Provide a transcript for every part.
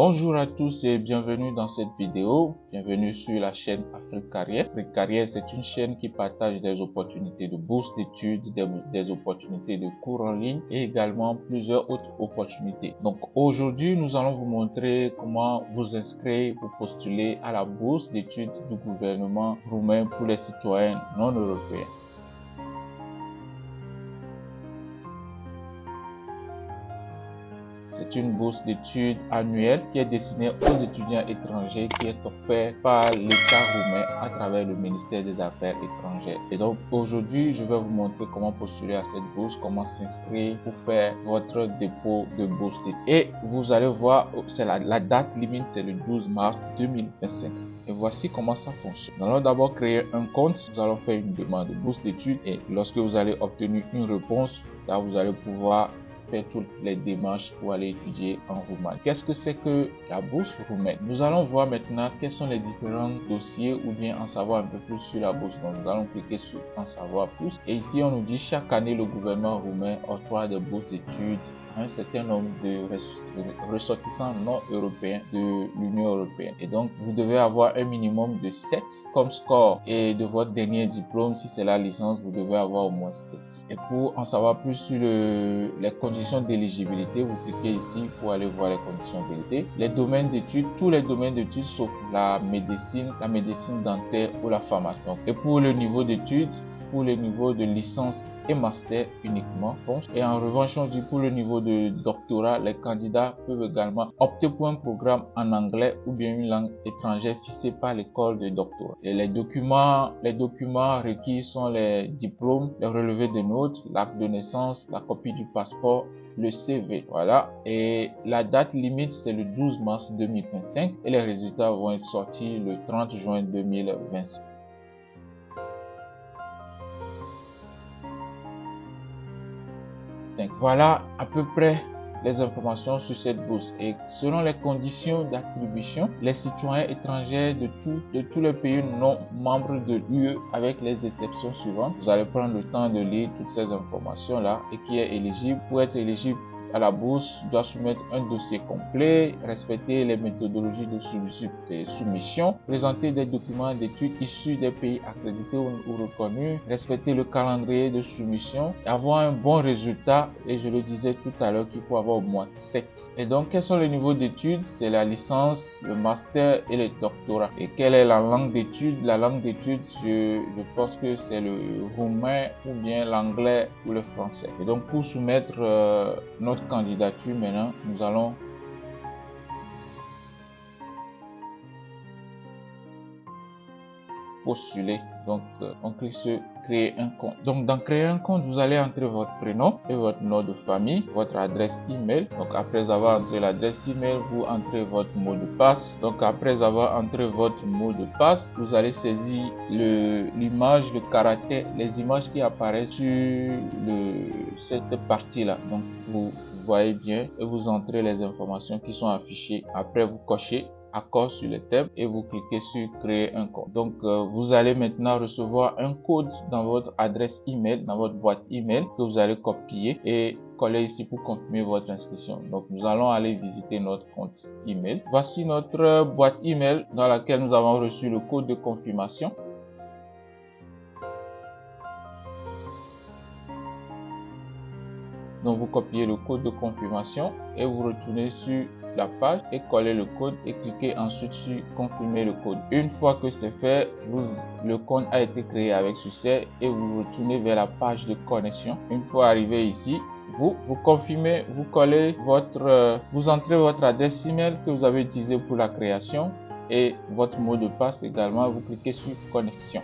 Bonjour à tous et bienvenue dans cette vidéo. Bienvenue sur la chaîne Afrique Carrière. Afrique Carrière, c'est une chaîne qui partage des opportunités de bourse d'études, des opportunités de cours en ligne et également plusieurs autres opportunités. Donc aujourd'hui, nous allons vous montrer comment vous inscrire ou postuler à la bourse d'études du gouvernement roumain pour les citoyens non européens. C'est une bourse d'études annuelle qui est destinée aux étudiants étrangers qui est offerte par l'État roumain à travers le ministère des Affaires étrangères. Et donc aujourd'hui, je vais vous montrer comment postuler à cette bourse, comment s'inscrire pour faire votre dépôt de bourse d'études. Et vous allez voir, c'est la date limite, c'est le 12 mars 2025. Et voici comment ça fonctionne. Nous allons d'abord créer un compte. Nous allons faire une demande de bourse d'études et lorsque vous allez obtenir une réponse, là vous allez pouvoir faire toutes les démarches pour aller étudier en Roumanie. Qu'est-ce que c'est que la bourse roumaine? Nous allons voir maintenant quels sont les différents dossiers ou bien en savoir un peu plus sur la bourse. Donc nous allons cliquer sur en savoir plus. Et ici on nous dit chaque année le gouvernement roumain octroie des bourses d'études à un certain nombre de ressortissants non européens de l'Union européenne. Et donc vous devez avoir un minimum de 7 comme score et de votre dernier diplôme. Si c'est la licence, vous devez avoir au moins 7. Et pour en savoir plus sur les conditions d'éligibilité, vous cliquez ici pour aller voir les conditions d'éligibilité. Les domaines d'études, tous les domaines d'études sauf la médecine dentaire ou la pharmacie. Donc, et pour le niveau d'études, pour les niveaux de licence et master uniquement. Et en revanche, on dit pour le niveau de doctorat, les candidats peuvent également opter pour un programme en anglais ou bien une langue étrangère fixée par l'école de doctorat. Et les documents requis sont les diplômes, les relevés de notes, l'acte de naissance, la copie du passeport, le CV. Voilà. Et la date limite, c'est le 12 mars 2025 et les résultats vont être sortis le 30 juin 2025. Voilà à peu près les informations sur cette bourse. Et selon les conditions d'attribution, les citoyens étrangers de tous les pays non membres de l'UE, avec les exceptions suivantes, vous allez prendre le temps de lire toutes ces informations là et qui est éligible. Pour être éligible à la bourse, doit soumettre un dossier complet, respecter les méthodologies de soumission, présenter des documents d'études issus des pays accrédités ou reconnus, respecter le calendrier de soumission, avoir un bon résultat. Et je le disais tout à l'heure qu'il faut avoir au moins 7. Et donc, quels sont les niveaux d'études? C'est la licence, le master et le doctorat. Et quelle est la langue d'études? La langue d'études, je pense que c'est le roumain ou bien l'anglais ou le français. Et donc, pour soumettre notre candidature, maintenant nous allons postuler. Donc on clique sur créer un compte. Donc dans créer un compte, vous allez entrer votre prénom et votre nom de famille, votre adresse email. Donc après avoir entré l'adresse email, vous entrez votre mot de passe. Donc après avoir entré votre mot de passe, vous allez saisir l'image, le caractère, les images qui apparaissent sur cette partie là. Donc vous voyez bien et vous entrez les informations qui sont affichées. Après vous cochez accord sur les thèmes et vous cliquez sur créer un compte. Donc vous allez maintenant recevoir un code dans votre adresse email, dans votre boîte email que vous allez copier et coller ici pour confirmer votre inscription. Donc nous allons aller visiter notre compte email. Voici notre boîte email dans laquelle nous avons reçu le code de confirmation. Donc vous copiez le code de confirmation et vous retournez sur la page et coller le code et cliquez ensuite sur confirmer le code. Une fois que c'est fait, le compte a été créé avec succès et vous retournez vers la page de connexion. Une fois arrivé ici, vous confirmez, vous collez vous entrez votre adresse email que vous avez utilisé pour la création et votre mot de passe également. Vous cliquez sur connexion.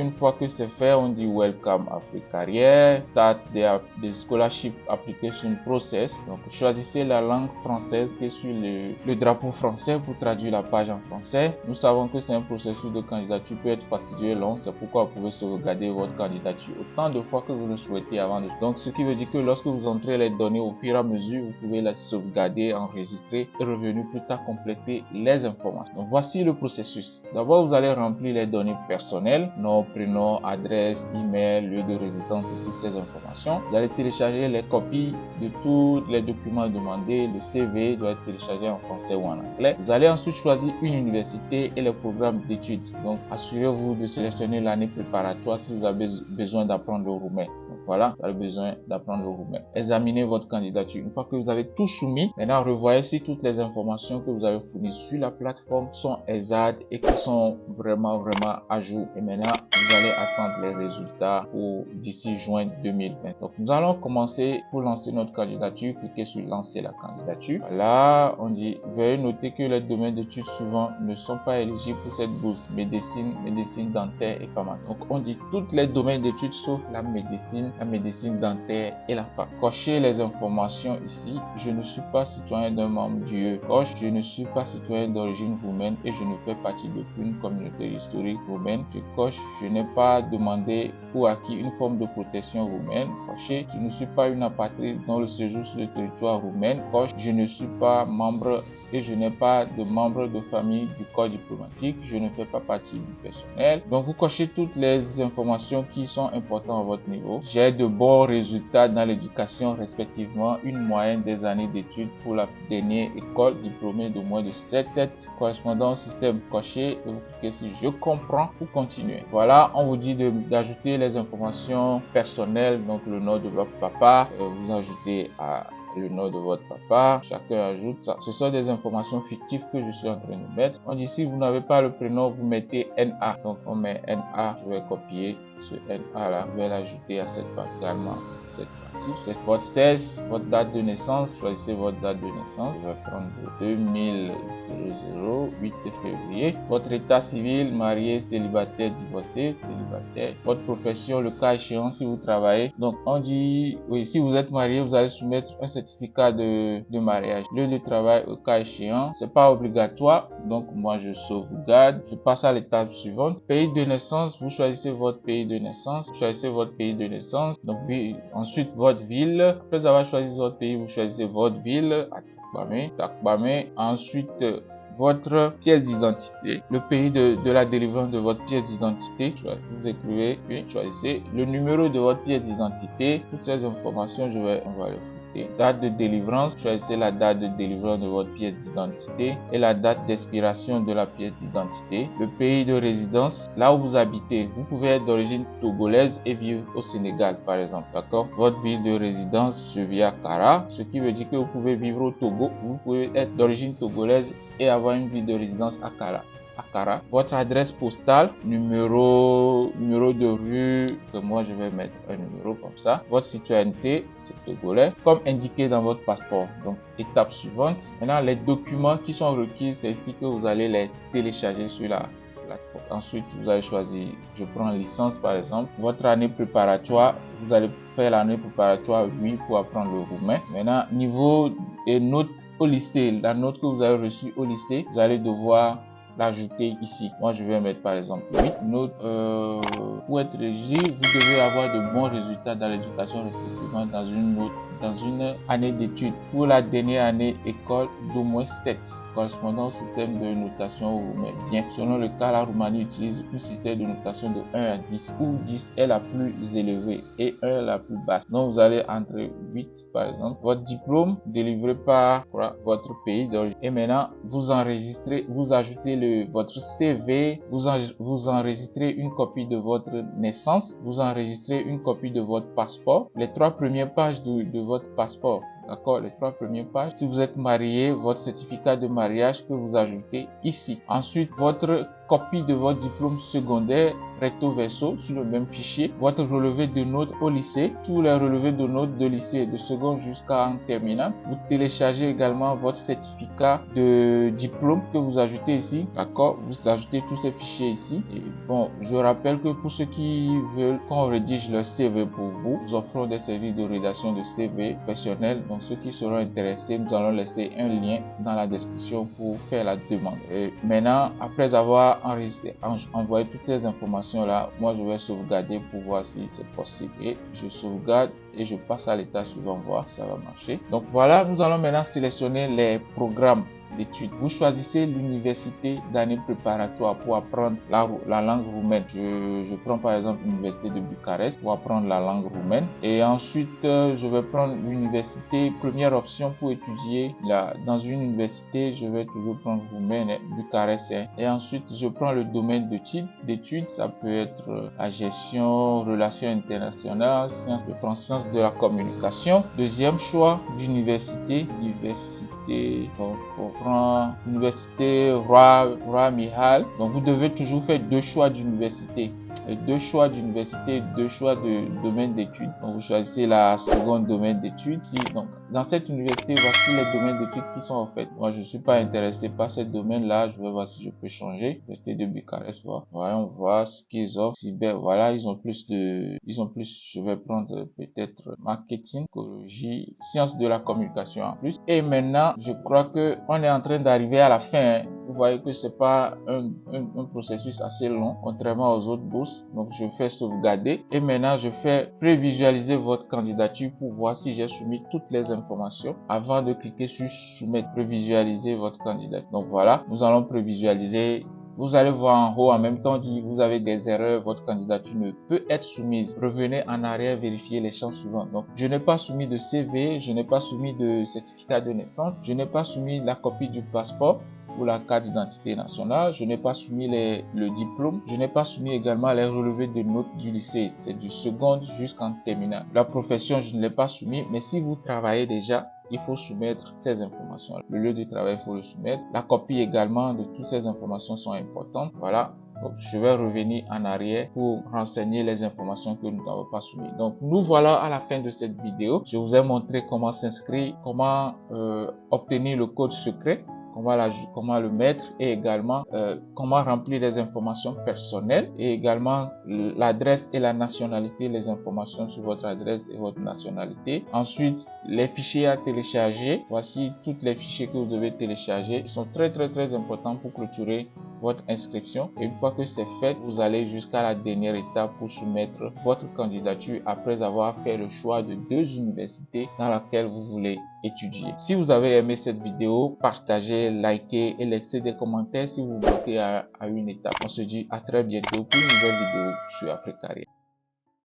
Une fois que c'est fait, on dit Welcome Afrique Carrière, Start the Scholarship Application Process. Donc choisissez la langue française qui est sur le drapeau français pour traduire la page en français. Nous savons que c'est un processus de candidature peut être fastidieux et long, c'est pourquoi vous pouvez sauvegarder votre candidature autant de fois que vous le souhaitez avant de... Donc ce qui veut dire que lorsque vous entrez les données au fur et à mesure, vous pouvez la sauvegarder, enregistrer et revenir plus tard compléter les informations. Donc voici le processus. D'abord, vous allez remplir les données personnelles, nom, prénom, adresse, email, lieu de résidence et toutes ces informations. Vous allez télécharger les copies de tous les documents demandés. Le CV doit être téléchargé en français ou en anglais. Vous allez ensuite choisir une université et le programme d'études. Donc, assurez-vous de sélectionner l'année préparatoire si vous avez besoin d'apprendre le roumain. Donc voilà, vous avez besoin d'apprendre le roumain. Examinez votre candidature. Une fois que vous avez tout soumis, maintenant revoyez si toutes les informations que vous avez fournies sur la plateforme sont exactes et qui sont vraiment à jour. Et maintenant, vous allez attendre les résultats pour d'ici juin 2020. Donc nous allons commencer pour lancer notre candidature. Cliquez sur lancer la candidature. Là, on dit veuillez noter que les domaines d'études suivants ne sont pas éligibles pour cette bourse: médecine, médecine dentaire et pharmacie. Donc on dit toutes les domaines d'études sauf la médecine dentaire et la fac. Cochez les informations ici. Je ne suis pas citoyen d'un membre d'UE. Coche, je ne suis pas citoyen d'origine roumaine et je ne fais partie d'aucune communauté historique roumaine. Je coche, je n'ai pas demandé ou acquis une forme de protection roumaine. Cochez, je ne suis pas une apatride dont le séjour sur le territoire roumain. Coche, je ne suis pas membre et je n'ai pas de membre de famille du corps diplomatique, je ne fais pas partie du personnel. Donc vous cochez toutes les informations qui sont importantes à votre niveau. J'ai de bons résultats dans l'éducation, respectivement une moyenne des années d'études pour la dernière école diplômée de moins de 7 correspondant au système. Cochez et vous cliquez sur je comprends pour continuer. Voilà, on vous dit d'ajouter les informations personnelles, donc le nom de votre papa, vous ajoutez le nom de votre papa, chacun ajoute ça. Ce sont des informations fictives que je suis en train de mettre. On dit si vous n'avez pas le prénom, vous mettez NA. Donc on met NA, je vais copier ce NA là, je vais l'ajouter à cette partie également. Cette partie, c'est votre sexe, votre date de naissance, choisissez votre date de naissance. Je vais prendre 2000 8 février. Votre état civil, marié, célibataire, divorcé, célibataire. Votre profession, le cas échéant si vous travaillez. Donc on dit, oui, si vous êtes marié, vous allez soumettre un certificat de mariage. Lieu de travail, au cas échéant, c'est pas obligatoire. Donc moi je sauvegarde. Je passe à l'étape suivante. Pays de naissance, vous choisissez votre pays de naissance. Vous choisissez votre pays de naissance. Donc ensuite votre ville. Après avoir choisi votre pays, vous choisissez votre ville. Takbame. Ensuite votre pièce d'identité, le pays de la délivrance de votre pièce d'identité. Vous écrivez, puis choisissez le numéro de votre pièce d'identité. Toutes ces informations, on va les foutre. Date de délivrance, choisissez la date de délivrance de votre pièce d'identité et la date d'expiration de la pièce d'identité. Le pays de résidence, là où vous habitez. Vous pouvez être d'origine togolaise et vivre au Sénégal, par exemple. D'accord? Votre ville de résidence, je vis à Kara, ce qui veut dire que vous pouvez vivre au Togo. Vous pouvez être d'origine togolaise et avoir une ville de résidence à Kara. Votre adresse postale, numéro de rue, que moi je vais mettre un numéro comme ça. Votre citoyenneté, c'est togolais, comme indiqué dans votre passeport. Donc, étape suivante. Maintenant, les documents qui sont requis, c'est ici que vous allez les télécharger sur la plateforme. Ensuite, vous allez choisir, je prends licence par exemple. Votre année préparatoire, vous allez faire l'année préparatoire 8 pour apprendre le roumain. Maintenant, niveau des notes au lycée, la note que vous avez reçue au lycée, vous allez devoir l'ajouter ici. Moi, je vais mettre par exemple 8 notes. Pour être éligible, vous devez avoir de bons résultats dans l'éducation, respectivement dans une année d'études. Pour la dernière année école, d'au moins 7, correspondant au système de notation roumain. Bien, selon le cas, la Roumanie utilise un système de notation de 1 à 10, où 10 est la plus élevée et 1 la plus basse. Donc, vous allez entrer 8 par exemple. Votre diplôme délivré par votre pays d'origine. Et maintenant, vous enregistrez, vous ajoutez votre CV, vous enregistrez une copie de votre naissance, vous enregistrez une copie de votre passeport, les 3 premières pages de votre passeport. D'accord, les 3 premières pages. Si vous êtes marié, votre certificat de mariage que vous ajoutez ici. Ensuite, votre copie de votre diplôme secondaire recto verso sur le même fichier. Votre relevé de notes au lycée, tous les relevés de notes de lycée, de seconde jusqu'en terminale. Vous téléchargez également votre certificat de diplôme que vous ajoutez ici. D'accord, vous ajoutez tous ces fichiers ici. Et bon, je rappelle que pour ceux qui veulent qu'on rédige leur CV pour vous, nous offrons des services de rédaction de CV professionnels. Donc ceux qui seront intéressés, nous allons laisser un lien dans la description pour faire la demande. Et maintenant, après avoir envoyé toutes ces informations là, moi je vais sauvegarder pour voir si c'est possible. Et je sauvegarde et je passe à l'état suivant, voir si ça va marcher. Donc voilà, nous allons maintenant sélectionner les programmes d'études. Vous choisissez l'université d'année préparatoire pour apprendre la langue roumaine. Je prends par exemple l'université de Bucarest pour apprendre la langue roumaine. Et ensuite, je vais prendre l'université, première option pour étudier. Dans une université, je vais toujours prendre roumaine, Bucarest. Et ensuite, je prends le domaine d'études. Ça peut être la gestion, relations internationales, sciences de la communication. Deuxième choix d'université, on prend l'université Roi Mihal. Donc vous devez toujours faire deux choix d'université. Deux choix d'université, deux choix de domaine d'études. Donc vous choisissez la seconde domaine d'études. Donc dans cette université, voici les domaines d'études qui sont offerts. Moi je suis pas intéressé par ce domaine-là. Je vais voir si je peux changer. Université de Bucarest. Voyons voir ce qu'ils offrent. Voilà, ils ont plus. Je vais prendre peut-être marketing, écologie, sciences de la communication en plus. Et maintenant, je crois que on est en train d'arriver à la fin. Vous voyez que c'est pas un processus assez long, contrairement aux autres bourses. Donc, je fais sauvegarder. Et maintenant, je fais prévisualiser votre candidature pour voir si j'ai soumis toutes les informations avant de cliquer sur soumettre, prévisualiser votre candidature. Donc, voilà, nous allons prévisualiser. Vous allez voir en haut en même temps dit vous avez des erreurs, votre candidature ne peut être soumise. Revenez en arrière, vérifiez les champs suivants. Donc, je n'ai pas soumis de CV, je n'ai pas soumis de certificat de naissance, je n'ai pas soumis la copie du passeport ou la carte d'identité nationale, je n'ai pas soumis le diplôme, je n'ai pas soumis également les relevés de notes du lycée, c'est du seconde jusqu'en terminale. La profession, je ne l'ai pas soumis, mais si vous travaillez déjà, il faut soumettre ces informations. Le lieu de travail, il faut le soumettre. La copie également de toutes ces informations sont importantes. Voilà. Donc, je vais revenir en arrière pour renseigner les informations que nous n'avons pas soumises. Donc, nous voilà à la fin de cette vidéo. Je vous ai montré comment s'inscrire, comment obtenir le code secret, comment le mettre et également comment remplir les informations personnelles et également l'adresse et la nationalité, les informations sur votre adresse et votre nationalité. Ensuite, les fichiers à télécharger. Voici tous les fichiers que vous devez télécharger. Ils sont très importants pour clôturer votre inscription. Et une fois que c'est fait, vous allez jusqu'à la dernière étape pour soumettre votre candidature après avoir fait le choix de deux universités dans laquelle vous voulez étudier. Si vous avez aimé cette vidéo, partagez, likez et laissez des commentaires si vous bloquez à une étape. On se dit à très bientôt pour une nouvelle vidéo sur Africaria.